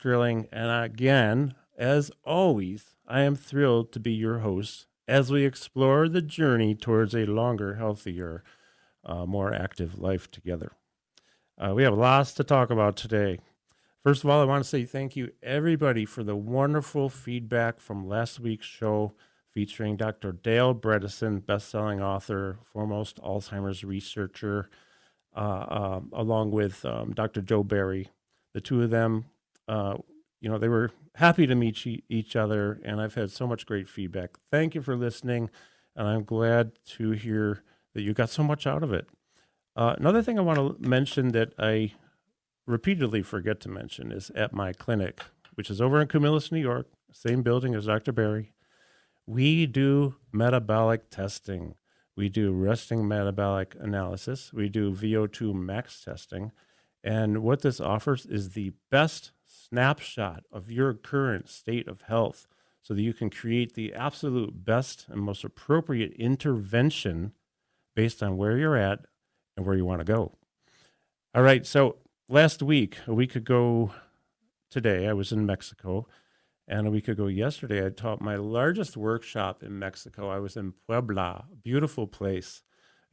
Drilling. And again, as always, I am thrilled to be your host as we explore the journey towards a longer, healthier, more active life together. We have lots to talk about today. First of all, I want to say thank you, everybody, for the wonderful feedback from last week's show featuring Dr. Dale Bredesen, best-selling author, foremost Alzheimer's researcher, along with Dr. Joe Barry. The two of them, they were happy to meet each other, and I've had so much great feedback. Thank you for listening, and I'm glad to hear that you got so much out of it. Another thing I want to mention that I repeatedly forget to mention is at my clinic, which is over in Camillus, New York, same building as Dr. Barry. We do metabolic testing. We do resting metabolic analysis. We do VO2 max testing. And what this offers is the best snapshot of your current state of health so that you can create the absolute best and most appropriate intervention based on where you're at and where you want to go. All right, so last week, a week ago today, I was in Mexico, and a week ago yesterday, I taught my largest workshop in Mexico. I was in Puebla, a beautiful place.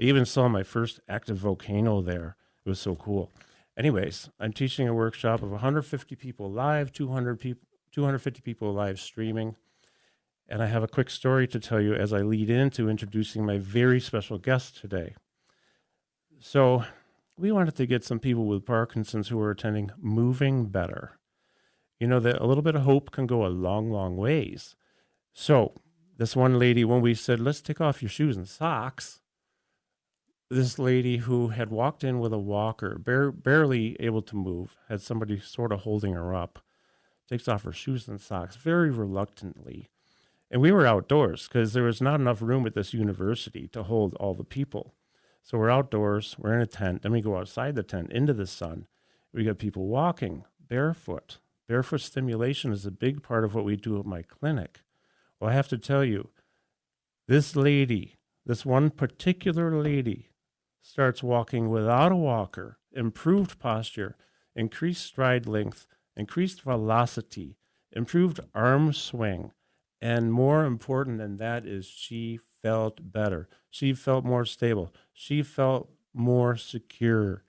I even saw my first active volcano there. It was so cool. Anyways, I'm teaching a workshop of 150 people live, 250 people live streaming, and I have a quick story to tell you as I lead into introducing my very special guest today. So we wanted to get some people with Parkinson's who are attending Moving Better. You know that a little bit of hope can go a long, long ways. So this one lady, when we said, let's take off your shoes and socks, this lady who had walked in with a walker, barely able to move, had somebody sort of holding her up, takes off her shoes and socks very reluctantly. And we were outdoors because there was not enough room at this university to hold all the people. So we're outdoors, we're in a tent, then we go outside the tent into the sun. We got people walking barefoot. Barefoot stimulation is a big part of what we do at my clinic. Well, I have to tell you, this lady, this one particular lady, starts walking without a walker, improved posture, increased stride length, increased velocity, improved arm swing, and more important than that is she felt better. She felt more stable. She felt more secure.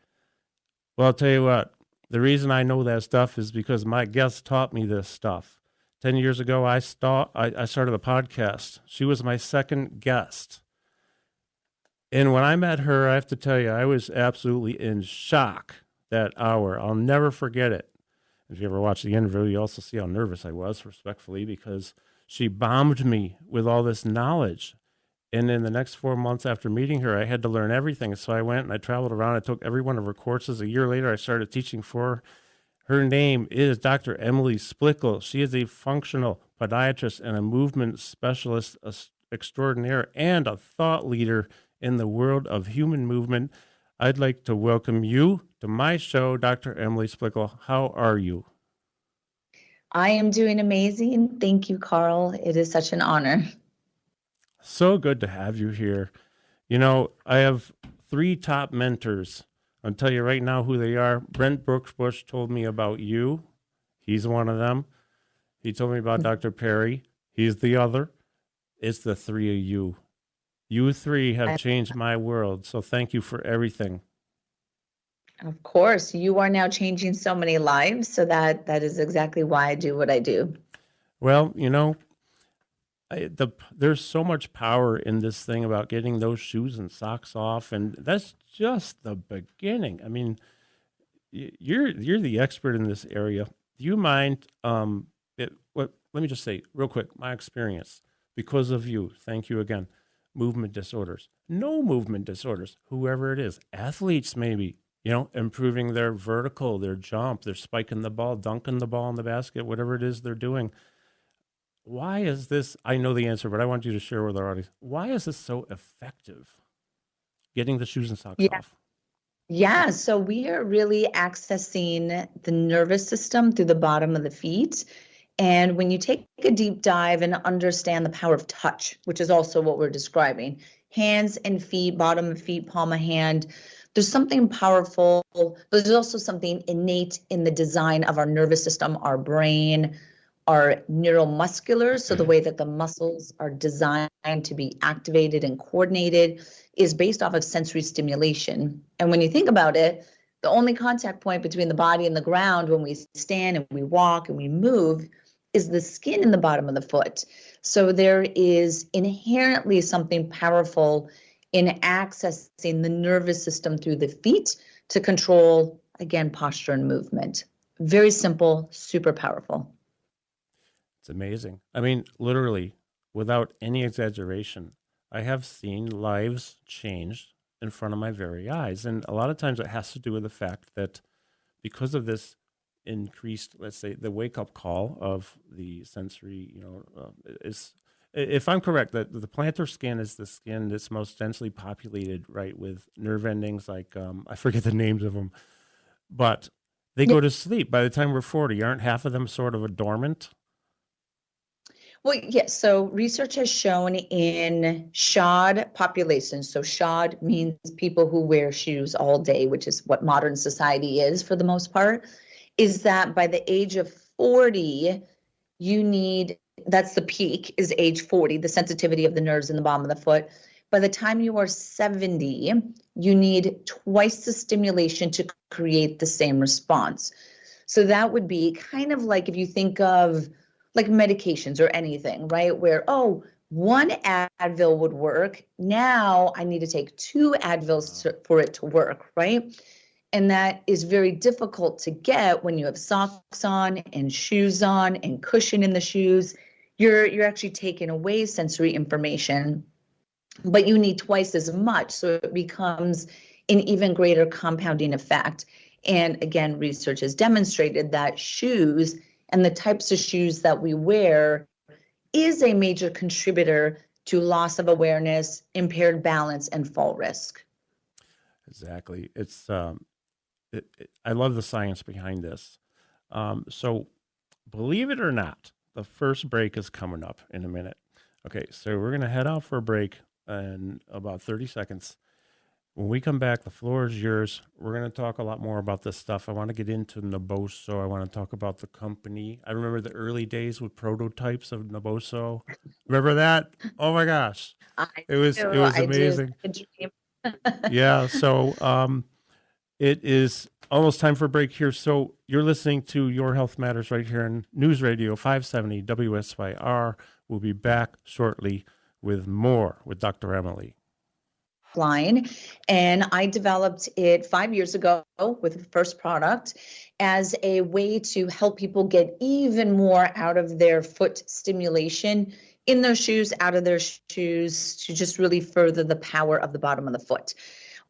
Well, I'll tell you what, the reason I know that stuff is because my guest taught me this stuff. 10 years ago, I started a podcast. She was my second guest. And when I met her, I have to tell you, I was absolutely in shock that hour. I'll never forget it. If you ever watch the interview, you also see how nervous I was, respectfully, because she bombed me with all this knowledge. And in the next 4 months after meeting her, I had to learn everything. So I went and I traveled around. I took every one of her courses. A year later, I started teaching for her. Her name is Dr. Emily Splichal. She is a functional podiatrist and a movement specialist extraordinaire and a thought leader in the world of human movement. I'd like to welcome you to my show, Dr. Emily Splichal. How are you? I am doing amazing. Thank you, Carl. It is such an honor. So good to have you here. You know, I have 3 top mentors. I'll tell you right now who they are. Brent Brooks-Bush told me about you. He's one of them. He told me about Dr. Perry. He's the other. It's the 3 of you. You 3 have changed my world. So thank you for everything. Of course, you are now changing so many lives. So that is exactly why I do what I do. Well, you know, there's so much power in this thing about getting those shoes and socks off, and that's just the beginning. I mean, you're the expert in this area. Do you mind? Let me just say real quick, my experience because of you. Thank you again. Movement disorders, no movement disorders, whoever it is, athletes maybe, you know, improving their vertical, their jump, they're spiking the ball, dunking the ball in the basket, whatever it is they're doing. Why is this? I know the answer, but I want you to share with our audience. Why is this so effective? Getting the shoes and socks off. Yeah, so we are really accessing the nervous system through the bottom of the feet. And when you take a deep dive and understand the power of touch, which is also what we're describing, hands and feet, bottom of feet, palm of hand, there's something powerful, but there's also something innate in the design of our nervous system, our brain, our neuromuscular. So the way that the muscles are designed to be activated and coordinated is based off of sensory stimulation. And when you think about it, the only contact point between the body and the ground when we stand and we walk and we move is the skin in the bottom of the foot. So there is inherently something powerful in accessing the nervous system through the feet to control, again, posture and movement. Very simple, super powerful. It's amazing. I mean, literally, without any exaggeration, I have seen lives changed in front of my very eyes. And a lot of times it has to do with the fact that because of this increased, let's say, the wake up call of the sensory, is, if I'm correct, that the plantar skin is the skin that's most densely populated, right, with nerve endings like, I forget the names of them, but they go to sleep by the time we're 40. Aren't half of them sort of a dormant? Well, yes. So research has shown in shod populations. So shod means people who wear shoes all day, which is what modern society is for the most part, is that by the age of 40, that's the peak, is age 40, the sensitivity of the nerves in the bottom of the foot. By the time you are 70, you need twice the stimulation to create the same response. So that would be kind of like if you think of like medications or anything, right? Where, one Advil would work. Now I need to take 2 Advils for it to work, right? And that is very difficult to get when you have socks on and shoes on and cushion in the shoes. You're actually taking away sensory information, but you need twice as much. So it becomes an even greater compounding effect. And again, research has demonstrated that shoes and the types of shoes that we wear is a major contributor to loss of awareness, impaired balance, and fall risk. Exactly. It's I love the science behind this. So believe it or not, the first break is coming up in a minute. Okay, so we're gonna head out for a break in about 30 seconds. When we come back, the floor is yours. We're going to talk a lot more about this stuff. I want to get into NABOSO. I want to talk about the company. I remember the early days with prototypes of NABOSO. Remember that? Oh my gosh. It was amazing. Yeah, so it is almost time for a break here. So you're listening to Your Health Matters right here on News Radio 570 WSYR. We'll be back shortly with more with Dr. Emily. Line, and I developed it 5 years ago with the first product as a way to help people get even more out of their foot stimulation in their shoes, out of their shoes, to just really further the power of the bottom of the foot.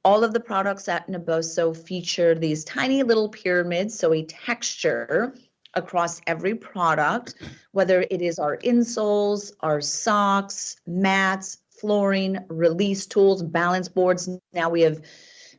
All of the products at NABOSO feature these tiny little pyramids, so a texture across every product, whether it is our insoles, our socks, mats, flooring, release tools, balance boards. Now we have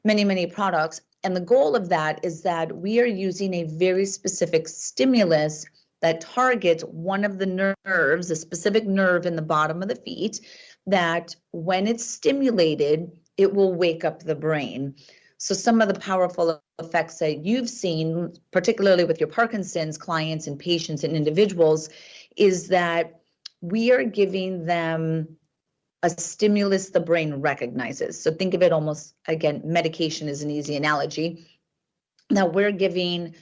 many, many products. And the goal of that is that we are using a very specific stimulus that targets one of the nerves, a specific nerve in the bottom of the feet, that when it's stimulated, it will wake up the brain. So some of the powerful effects that you've seen, particularly with your Parkinson's clients and patients and individuals, is that we are giving them a stimulus the brain recognizes. So think of it almost, again, medication is an easy analogy. Now we're giving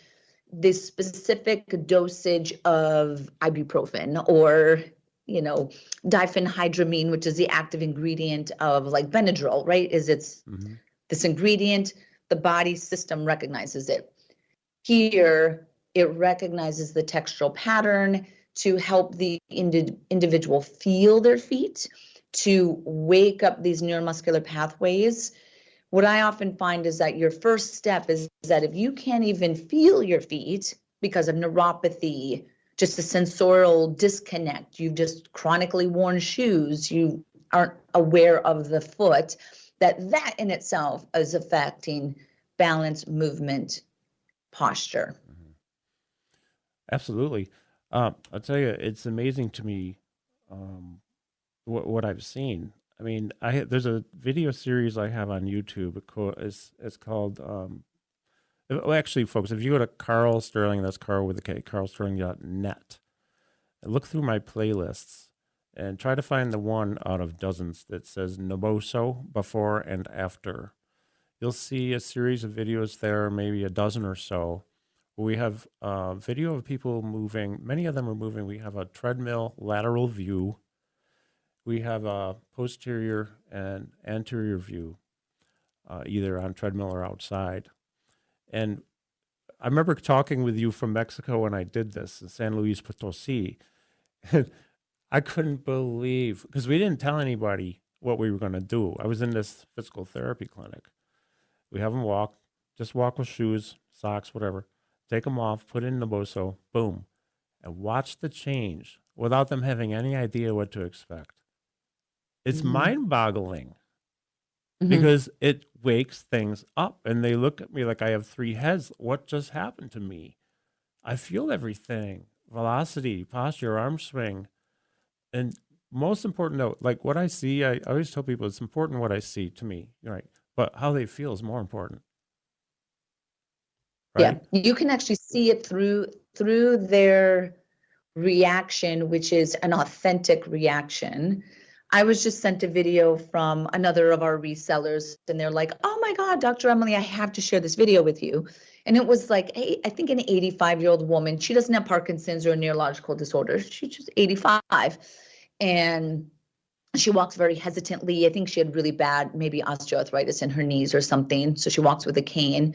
this specific dosage of ibuprofen or, diphenhydramine, which is the active ingredient of like Benadryl, right? It's this ingredient, the body system recognizes it. Here, it recognizes the textural pattern to help the individual feel their feet, to wake up these neuromuscular pathways. What I often find is that your first step is that if you can't even feel your feet because of neuropathy, just a sensorial disconnect, you've just chronically worn shoes, you aren't aware of the foot, that in itself is affecting balance, movement, posture. Absolutely. I'll tell you, it's amazing to me what I've seen. I mean, there's a video series I have on YouTube. It's called well, actually, folks, if you go to Carl Sterling, that's Carl with a K, carlsterling.net, and look through my playlists and try to find the one out of dozens that says NABOSO before and after. You'll see a series of videos there, maybe a dozen or so. We have a video of people moving. Many of them are moving. We have a treadmill lateral view. We have a posterior and anterior view, either on treadmill or outside. And I remember talking with you from Mexico when I did this in San Luis Potosi. And I couldn't believe, because we didn't tell anybody what we were going to do. I was in this physical therapy clinic. We have them just walk with shoes, socks, whatever. Take them off, put in NABOSO, boom, and watch the change without them having any idea what to expect. It's mind-boggling because it wakes things up, and they look at me like I have three heads. What just happened to me? I feel everything: velocity, posture, arm swing, and most important though, like what I see. I always tell people it's important what I see to me, right? But how they feel is more important. Right? Yeah, you can actually see it through their reaction, which is an authentic reaction. I was just sent a video from another of our resellers, and they're like, "Oh my God, Dr. Emily, I have to share this video with you." And it was like, hey, I think an 85-year-old woman. She doesn't have Parkinson's or neurological disorders. She's just 85, and she walks very hesitantly. I think she had really bad, maybe osteoarthritis in her knees or something. So she walks with a cane.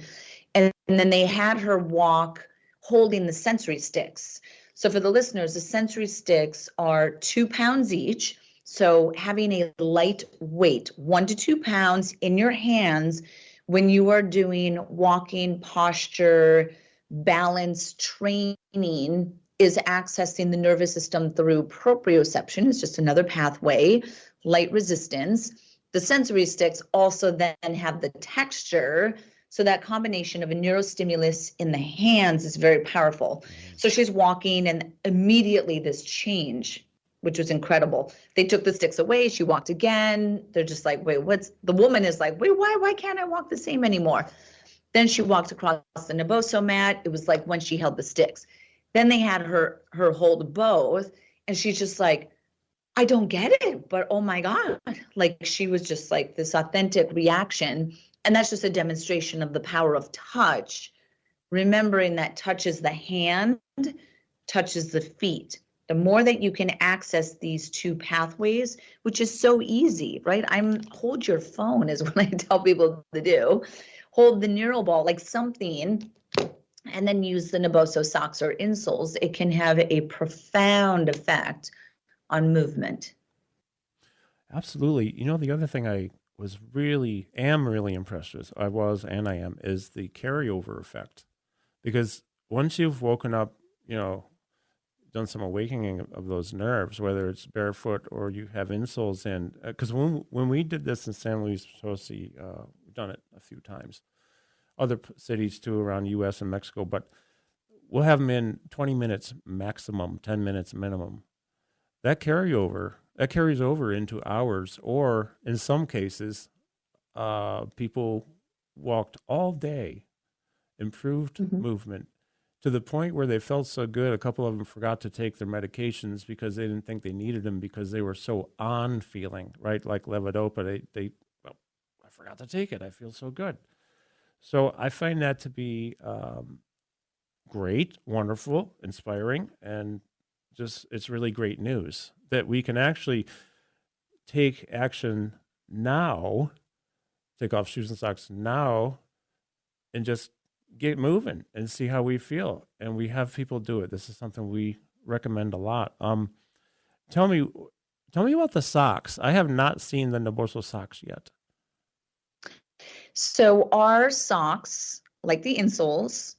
And then they had her walk holding the sensory sticks. So for the listeners, the sensory sticks are 2 pounds each. So having a light weight, 1 to 2 pounds in your hands when you are doing walking, posture, balance training is accessing the nervous system through proprioception. It's just another pathway, light resistance. The sensory sticks also then have the texture. So that combination of a neurostimulus in the hands is very powerful. So she's walking, and immediately this change, which was incredible. They took the sticks away. She walked again. They're just like, wait, the woman is like, wait, why can't I walk the same anymore? Then she walked across the NABOSO mat. It was like when she held the sticks. Then they had her hold both, and she's just like, I don't get it, but oh my God. Like she was just like this authentic reaction. And that's just a demonstration of the power of touch, remembering that touch is the hand, touch is the feet. The more that you can access these two pathways, which is so easy, right? Hold your phone is what I tell people to do. Hold the neural ball like something, and then use the NABOSO socks or insoles. It can have a profound effect on movement. Absolutely. You know, the other thing I am really impressed with, I am, is the carryover effect. Because once you've woken up, done some awakening of those nerves, whether it's barefoot or you have insoles in, because when we did this in San Luis Potosi, we've done it a few times, other cities too around U.S. and Mexico, but we'll have them in 20 minutes maximum, 10 minutes minimum. That carries over into hours, or in some cases, people walked all day, improved movement, to the point where they felt so good. A couple of them forgot to take their medications because they didn't think they needed them because they were so on feeling, right? Like levodopa, I forgot to take it. I feel so good. So I find that to be great, wonderful, inspiring, and just it's really great news that we can actually take action now, take off shoes and socks now, and just get moving and see how we feel. And we have people do it. This is something we recommend a lot. Tell me about the socks. I have not seen the NABOSO socks yet. So our socks, like the insoles,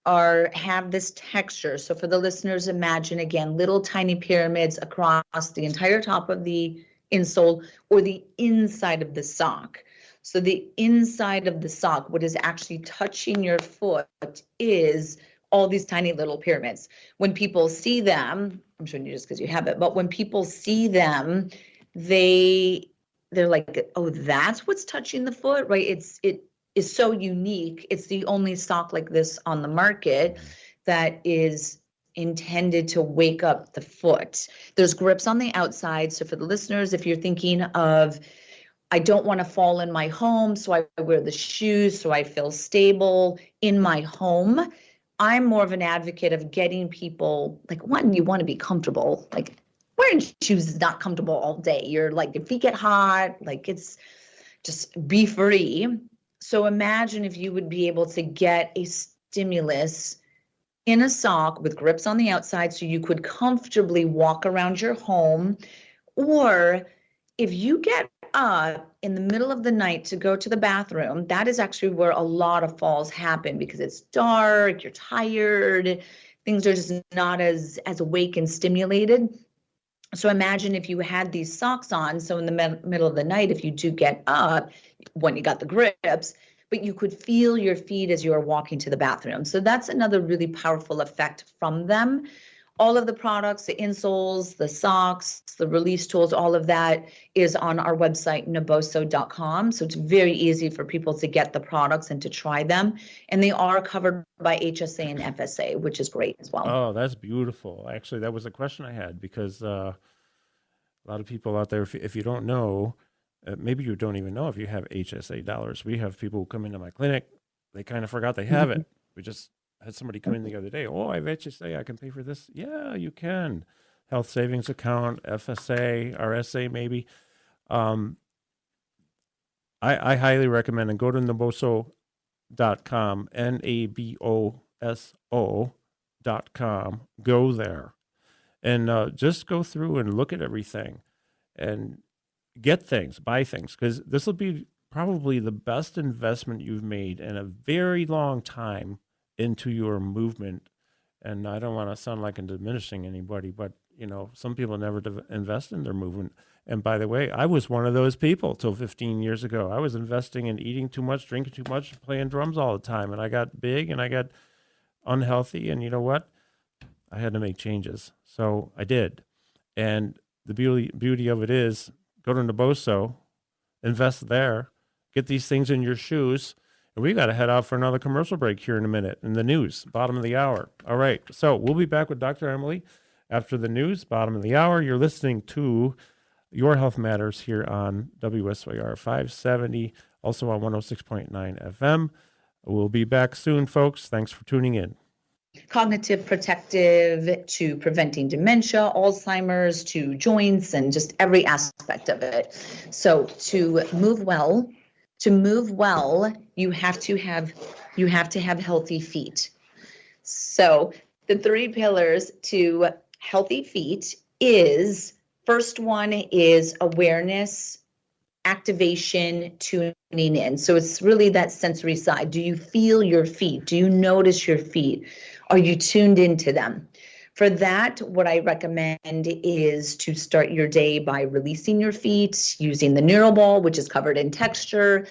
have this texture. So for the listeners, imagine again, little tiny pyramids across the entire top of the insole or the inside of the sock. So the inside of the sock, what is actually touching your foot, is all these tiny little pyramids. When people see them, I'm showing you just because you have it, but when people see them, they they're like, oh, that's what's touching the foot, right? It is so unique. It's the only sock like this on the market that is intended to wake up the foot. There's grips on the outside. So for the listeners, if you're thinking of, I don't want to fall in my home, so I wear the shoes so I feel stable in my home. I'm more of an advocate of getting people, like, one, you want to be comfortable. Like, wearing shoes is not comfortable all day. You're like, your feet get hot, like, it's just be free. So imagine if you would be able to get a stimulus in a sock with grips on the outside so you could comfortably walk around your home. Or if you get up in the middle of the night to go to the bathroom, that is actually where a lot of falls happen because it's dark, you're tired, things are just not as awake and stimulated. So imagine if you had these socks on, so in the middle of the night, if you do get up, when you got the grips, but you could feel your feet as you are walking to the bathroom. So that's another really powerful effect from them. All of the products, the insoles, the socks, the release tools, all of that is on our website, NABOSO.com. So it's very easy for people to get the products and to try them. And they are covered by HSA and FSA, which is great as well. Oh, that's beautiful. Actually, that was a question I had because a lot of people out there, if you don't know, maybe you don't even know if you have HSA dollars. We have people who come into my clinic, they kind of forgot they have it. We just had somebody come in the other day. Oh, I have HSA. I can pay for this. Yeah, you can. Health savings account, FSA, RSA maybe. I highly recommend and go to NABOSO.com, NABOSO.com. Go there and just go through and look at everything and get things, buy things, because this will be probably the best investment you've made in a very long time into your movement. And I don't want to sound like I'm diminishing anybody, but some people never invest in their movement. And by the way, I was one of those people till 15 years ago. I was investing in eating too much, drinking too much, playing drums all the time. And I got big and I got unhealthy. And you know what? I had to make changes. So I did. And the beauty of it is go to NABOSO, invest there, get these things in your shoes. And we got to head out for another commercial break here in a minute in the news, bottom of the hour. All right. So we'll be back with Dr. Emily after the news, bottom of the hour. You're listening to Your Health Matters here on WSYR 570, also on 106.9 FM. We'll be back soon, folks. Thanks for tuning in. Cognitive protective to preventing dementia, Alzheimer's, to joints, and just every aspect of it. So to move well, you have to have healthy feet. So the 3 pillars to healthy feet is, first one is awareness, activation, tuning in. So it's really that sensory side. Do you feel your feet? Do you notice your feet? Are you tuned into them? For that, what I recommend is to start your day by releasing your feet, using the neural ball, which is covered in texture,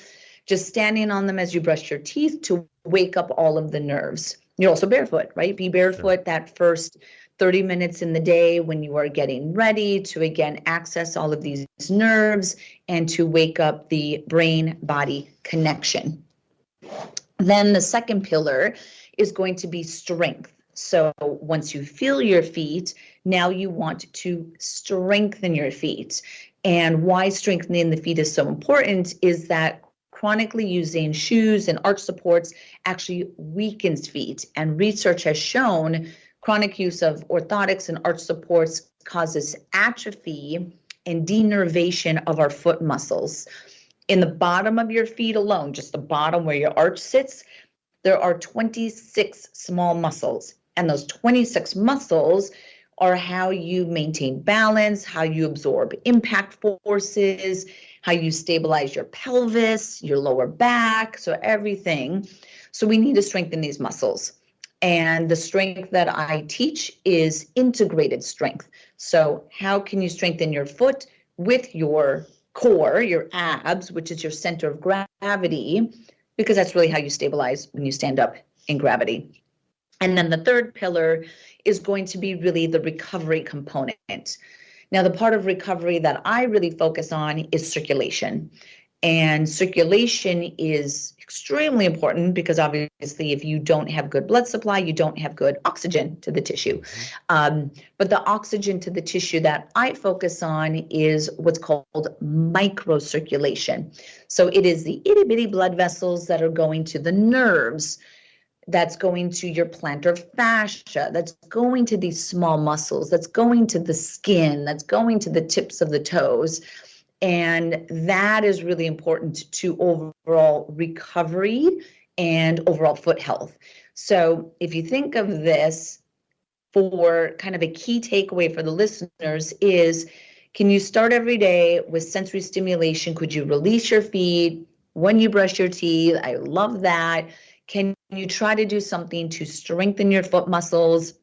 just standing on them as you brush your teeth to wake up all of the nerves. You're also barefoot, right? Be barefoot sure. That first 30 minutes in the day when you are getting ready to, again, access all of these nerves and to wake up the brain-body connection. Then the second pillar is going to be strength. So once you feel your feet, now you want to strengthen your feet. And why strengthening the feet is so important is that chronically using shoes and arch supports actually weakens feet. And research has shown chronic use of orthotics and arch supports causes atrophy and denervation of our foot muscles. In the bottom of your feet alone, just the bottom where your arch sits, there are 26 small muscles. And those 26 muscles are how you maintain balance, how you absorb impact forces, how you stabilize your pelvis, your lower back, so everything. So we need to strengthen these muscles. And the strength that I teach is integrated strength. So how can you strengthen your foot with your core, your abs, which is your center of gravity, because that's really how you stabilize when you stand up in gravity. And then the third pillar is going to be really the recovery component. Now, the part of recovery that I really focus on is circulation. And circulation is extremely important because obviously if you don't have good blood supply, you don't have good oxygen to the tissue. But the oxygen to the tissue that I focus on is what's called microcirculation. So it is the itty bitty blood vessels that are going to the nerves, that's going to your plantar fascia, that's going to these small muscles, that's going to the skin, that's going to the tips of the toes. And that is really important to overall recovery and overall foot health. So if you think of this, for kind of a key takeaway for the listeners is, can you start every day with sensory stimulation? Could you release your feet when you brush your teeth? I love that. Can you try to do something to strengthen your foot muscles?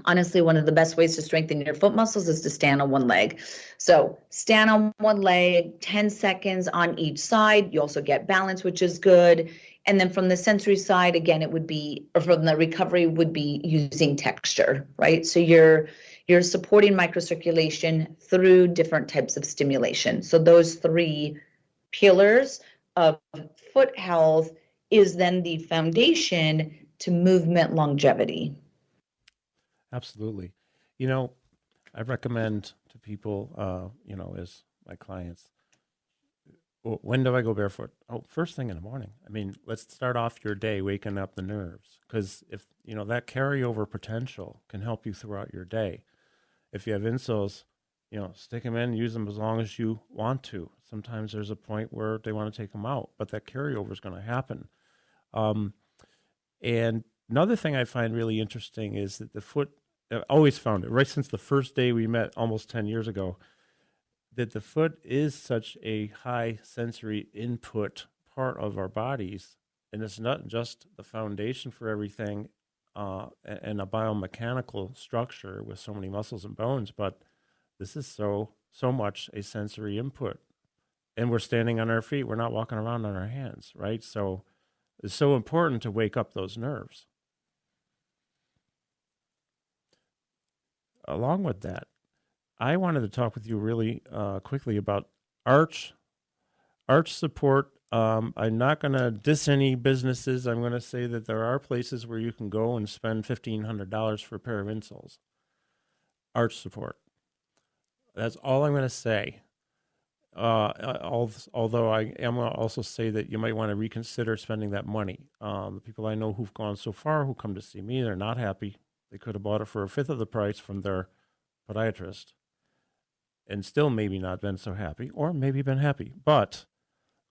Honestly, one of the best ways to strengthen your foot muscles is to stand on one leg. So stand on one leg, 10 seconds on each side. You also get balance, which is good. And then from the sensory side, again, it would be, or from the recovery would be using texture, right? So you're supporting microcirculation through different types of stimulation. So those three pillars of foot health is then the foundation to movement longevity. Absolutely. You know, I recommend to people, as my clients, when do I go barefoot? Oh, first thing in the morning. I mean, let's start off your day waking up the nerves, because if, that carryover potential can help you throughout your day. If you have insoles, stick them in, use them as long as you want to. Sometimes there's a point where they want to take them out, but that carryover is going to happen. And another thing I find really interesting is that the foot, I've always found it, right since the first day we met almost 10 years ago, that the foot is such a high sensory input part of our bodies. And it's not just the foundation for everything and a biomechanical structure with so many muscles and bones, but this is so much a sensory input. And we're standing on our feet. We're not walking around on our hands, right? So it's so important to wake up those nerves. Along with that, I wanted to talk with you really quickly about arch support. I'm not going to diss any businesses. I'm going to say that there are places where you can go and spend $1,500 for a pair of insoles. Arch support. That's all I'm going to say. Although I am going to also say that you might want to reconsider spending that money. The people I know who've gone so far, who come to see me, they're not happy. They could have bought it for a fifth of the price from their podiatrist and still maybe not been so happy, or maybe been happy. But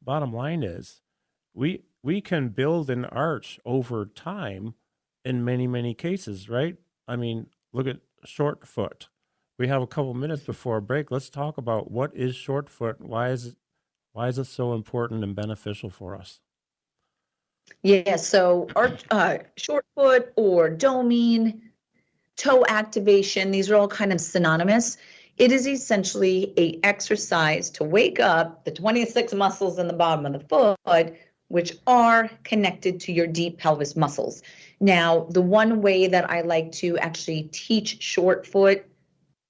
bottom line is, we can build an arch over time in many, many cases, right? I mean, look at short foot. We have a couple minutes before break. Let's talk about what is short foot. Why is it so important and beneficial for us? Yeah, so short foot or domine, toe activation, these are all kind of synonymous. It is essentially an exercise to wake up the 26 muscles in the bottom of the foot, which are connected to your deep pelvis muscles. Now, the one way that I like to actually teach short foot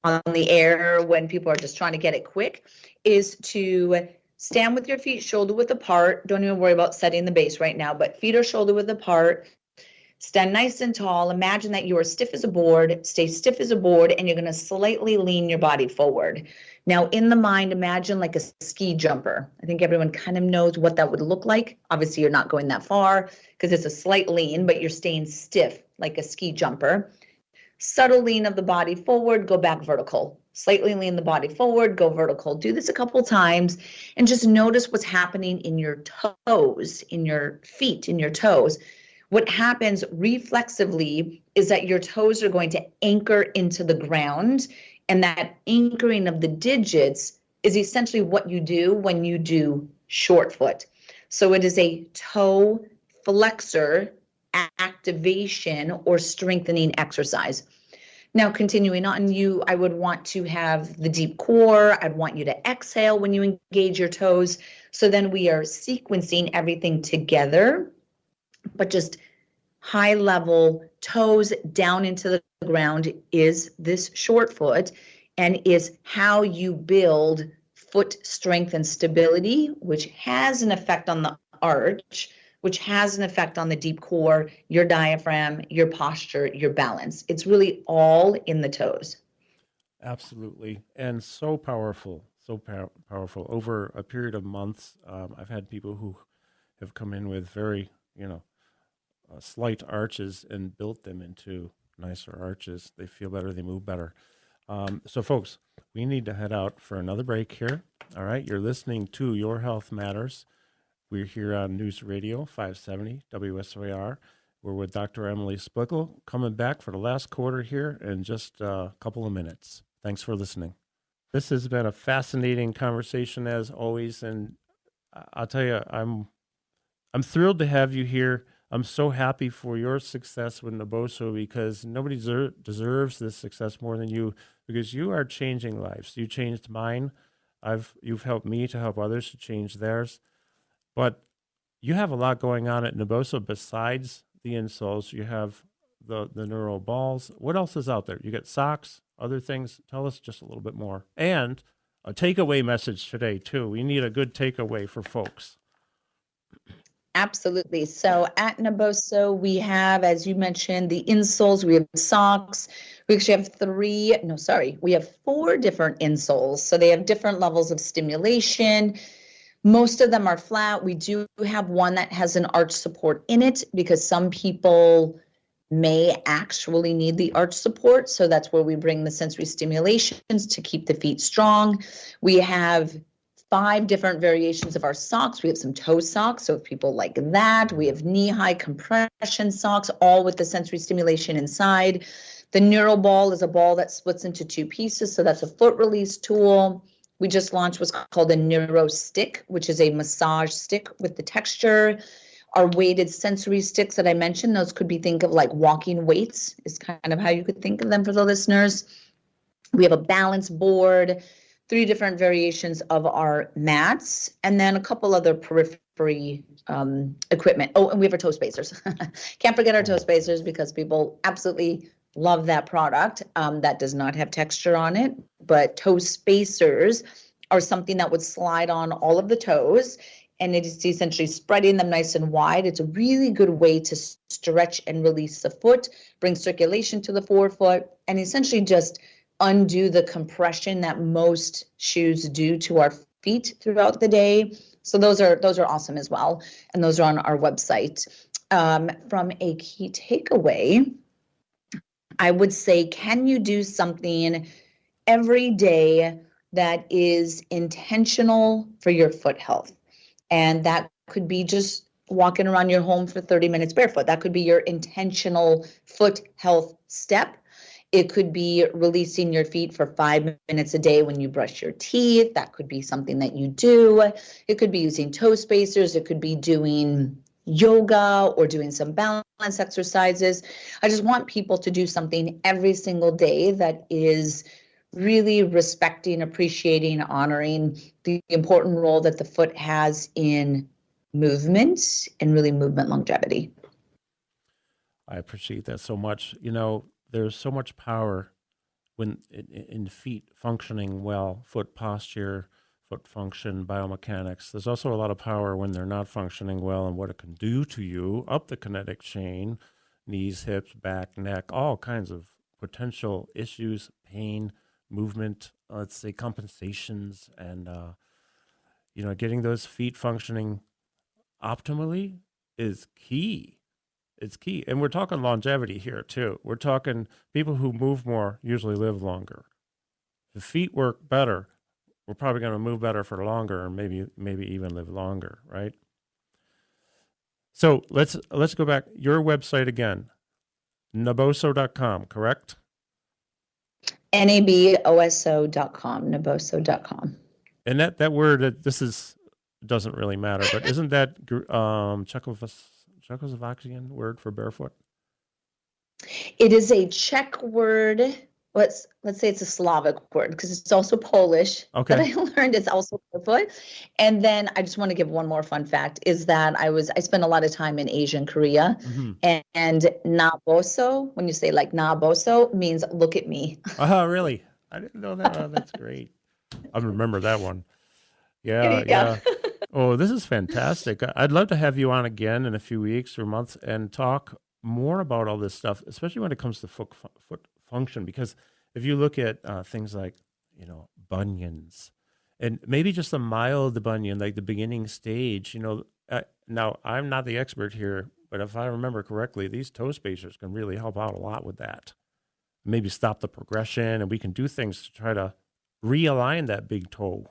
on the air when people are just trying to get it quick is to stand with your feet shoulder width apart. Don't even worry about setting the base right now, but feet are shoulder width apart. Stand nice and tall. Imagine that you are stiff as a board. Stay stiff as a board, and you're going to slightly lean your body forward. Now, in the mind, imagine like a ski jumper. I think everyone kind of knows what that would look like. Obviously, you're not going that far because it's a slight lean, but you're staying stiff like a ski jumper. Subtle lean of the body forward, go back vertical. Slightly lean the body forward, go vertical. Do this a couple times and just notice what's happening in your toes, in your feet, in your toes. What happens reflexively is that your toes are going to anchor into the ground, and that anchoring of the digits is essentially what you do when you do short foot. So it is a toe flexor activation or strengthening exercise. Now, continuing on, I would want to have the deep core. I'd want you to exhale when you engage your toes. So then we are sequencing everything together, but just high level, toes down into the ground is this short foot. and is how you build foot strength and stability, which has an effect on the arch, which has an effect on the deep core, your diaphragm, your posture, your balance. It's really all in the toes. Absolutely. And so powerful, so powerful. Over a period of months, I've had people who have come in with very, slight arches and built them into nicer arches. They feel better, they move better. So, folks, we need to head out for another break here. All right, you're listening to Your Health Matters. We're here on News Radio 570 WSYR. We're with Dr. Emily Splichal, coming back for the last quarter here in just a couple of minutes. Thanks for listening. This has been a fascinating conversation as always, and I'll tell you, I'm thrilled to have you here. I'm so happy for your success with NABOSO because nobody deserves this success more than you, because you are changing lives. You changed mine. You've helped me to help others to change theirs. But you have a lot going on at NABOSO besides the insoles. You have the neural balls. What else is out there? You get socks, other things. Tell us just a little bit more. And a takeaway message today, too. We need a good takeaway for folks. Absolutely. So at NABOSO, we have, as you mentioned, the insoles, we have socks. We actually have we have 4 different insoles. So they have different levels of stimulation. Most of them are flat. We do have one that has an arch support in it because some people may actually need the arch support. So that's where we bring the sensory stimulations to keep the feet strong. We have 5 different variations of our socks. We have some toe socks, so if people like that. We have knee-high compression socks, all with the sensory stimulation inside. The neural ball is a ball that splits into 2 pieces, so that's a foot release tool. We just launched what's called a neuro stick, which is a massage stick with the texture. Our weighted sensory sticks that I mentioned, those could be, think of like walking weights, is kind of how you could think of them for the listeners. We have a balance board, 3 different variations of our mats, and then a couple other periphery equipment. Oh, and we have our toe spacers. Can't forget our toe spacers because people absolutely love that product. That does not have texture on it, but toe spacers are something that would slide on all of the toes, and it is essentially spreading them nice and wide. It's a really good way to stretch and release the foot, bring circulation to the forefoot, and essentially just undo the compression that most shoes do to our feet throughout the day. So those are awesome as well, and those are on our website. From a key takeaway, I would say, can you do something every day that is intentional for your foot health? And that could be just walking around your home for 30 minutes barefoot. That could be your intentional foot health step. It could be releasing your feet for 5 minutes a day when you brush your teeth. That could be something that you do. It could be using toe spacers. It could be doing yoga or doing some balance exercises. I just want people to do something every single day that is really respecting, appreciating, honoring the important role that the foot has in movement and really movement longevity. I appreciate that so much. There's so much power when in feet functioning well, foot posture, foot function, biomechanics. There's also a lot of power when they're not functioning well and what it can do to you up the kinetic chain, knees, hips, back, neck, all kinds of potential issues, pain, movement, let's say compensations, and getting those feet functioning optimally is key. It's key. And we're talking longevity here too. We're talking people who move more usually live longer. If feet work better, we're probably going to move better for longer, or maybe even live longer, right? So let's go back. Your website again, naboso.com, correct? NABOSO.com, naboso.com. And that word, doesn't really matter, but isn't that Czechoslovakian word for barefoot? It is a Czech word. Let's say it's a Slavic word because it's also Polish. Okay. That I learned it's also barefoot. And then I just want to give one more fun fact is that I spent a lot of time in Asia and Korea, and NABOSO, when you say like NABOSO, means look at me. Oh, really? I didn't know that. Oh, that's great. I remember that one. Yeah, Yeah. yeah. Oh, this is fantastic. I'd love to have you on again in a few weeks or months and talk more about all this stuff, especially when it comes to foot function. Because if you look at things like, bunions, and maybe just a mild bunion, like the beginning stage, now I'm not the expert here, but if I remember correctly, these toe spacers can really help out a lot with that. Maybe stop the progression, and we can do things to try to realign that big toe.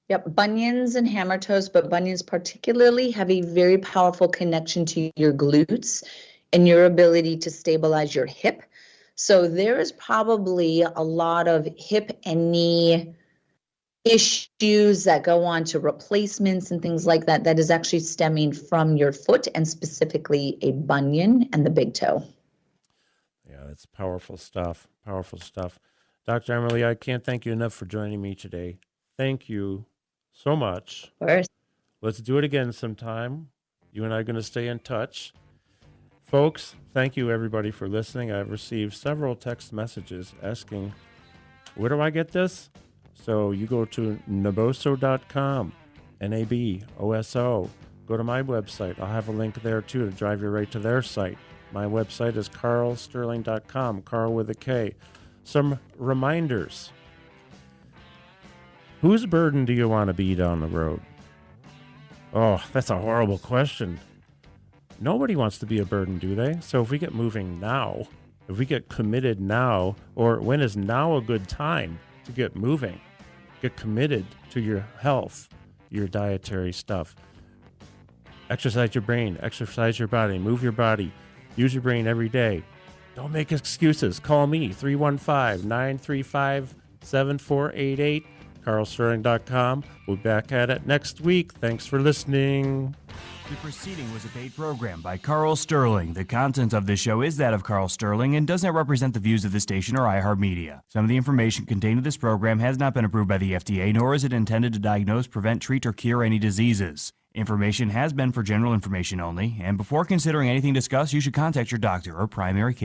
Yep, bunions and hammer toes, but bunions particularly have a very powerful connection to your glutes and your ability to stabilize your hip. So there is probably a lot of hip and knee issues that go on to replacements and things like that, that is actually stemming from your foot and specifically a bunion and the big toe. Yeah, that's powerful stuff. Powerful stuff. Dr. Emily, I can't thank you enough for joining me today. Thank you so much. Of course. Let's do it again sometime. You and I are going to stay in touch. Folks, thank you everybody for listening. I've received several text messages asking, where do I get this? So you go to NABOSO.com, NABOSO. Go to my website. I'll have a link there too to drive you right to their site. My website is carlsterling.com, Carl with a K. Some reminders. Whose burden do you want to be down the road? Oh, that's a horrible question. Nobody wants to be a burden, do they? So if we get moving now, if we get committed now, or when is now a good time to get moving? Get committed to your health, your dietary stuff. Exercise your brain, exercise your body, move your body, use your brain every day. Don't make excuses. Call me, 315-935-7488, carlsterling.com. We'll be back at it next week. Thanks for listening. The preceding was a paid program by Carl Sterling. The content of this show is that of Carl Sterling and does not represent the views of the station or iHeartMedia. Some of the information contained in this program has not been approved by the FDA, nor is it intended to diagnose, prevent, treat, or cure any diseases. Information has been for general information only, and before considering anything discussed, you should contact your doctor or primary care.